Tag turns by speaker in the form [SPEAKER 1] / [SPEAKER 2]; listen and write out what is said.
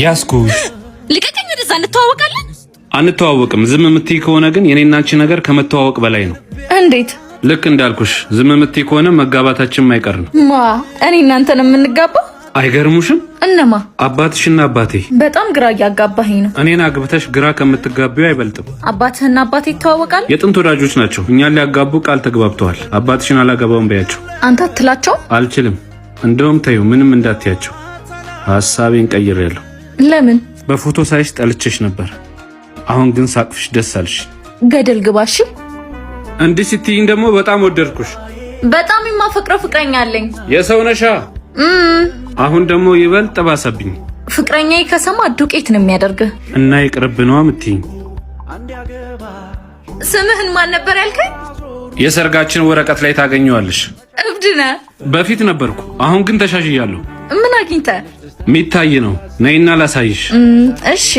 [SPEAKER 1] ያስኩሽ
[SPEAKER 2] ልቀቀኝ። ወደዛ እንተዋወቃለን።
[SPEAKER 1] አንተዋወቅም። ዝም የምትይ ከሆነ ግን የኔና አንቺ ነገር ከመተዋወቅ በላይ ነው።
[SPEAKER 2] እንዴት?
[SPEAKER 1] ልክ እንዳልኩሽ ዝም የምትይ ከሆነ መጋባታችን ማይቀር ነው።
[SPEAKER 2] እኔ እናንተን የምንጋባው
[SPEAKER 1] አይገርሙሽም?
[SPEAKER 2] እነማ?
[SPEAKER 1] አባትሽና አባቴ።
[SPEAKER 2] በጣም ግራ እያጋባኸኝ ነው።
[SPEAKER 1] እኔን አግብተሽ ግራ ከምትጋቢው አይበልጥም።
[SPEAKER 2] አባትህና አባቴ ይተዋወቃሉ?
[SPEAKER 1] የጥንት ወዳጆች ናቸው። እኛን ሊያጋቡ ቃል ተግባብተዋል። አባትሽን አላገባውም በያቸው።
[SPEAKER 2] አንተ አትላቸው?
[SPEAKER 1] አልችልም። እንደውም ተይው፣ ምንም እንዳትያቸው። ሐሳቤን ቀይሬያለሁ።
[SPEAKER 2] ለምን?
[SPEAKER 1] በፎቶ ሳይሽ ጠልቼሽ ነበር። አሁን ግን ሳቅፍሽ ደስ አልሽ።
[SPEAKER 2] ገደል ግባሽ።
[SPEAKER 1] እንዲህ ስትይኝ ደግሞ በጣም ወደድኩሽ።
[SPEAKER 2] በጣም የማፈቅረው ፍቅረኛ አለኝ።
[SPEAKER 1] የሰው ነሻ። አሁን ደግሞ ይበልጥ ባሰብኝ።
[SPEAKER 2] ፍቅረኛዬ ከሰማ ዱቄት ነው የሚያደርግህ።
[SPEAKER 1] እና ይቅርብ ነው የምትይኝ?
[SPEAKER 2] ስምህን ማን ነበር ያልከኝ?
[SPEAKER 1] የሰርጋችን ወረቀት ላይ ታገኘዋለሽ።
[SPEAKER 2] እብድ ነህ።
[SPEAKER 1] በፊት ነበርኩ፣ አሁን ግን ተሻሽያለሁ።
[SPEAKER 2] ምን አግኝተህ?
[SPEAKER 1] ሚታይ ነው። ነይና ላሳይሽ።
[SPEAKER 2] እሺ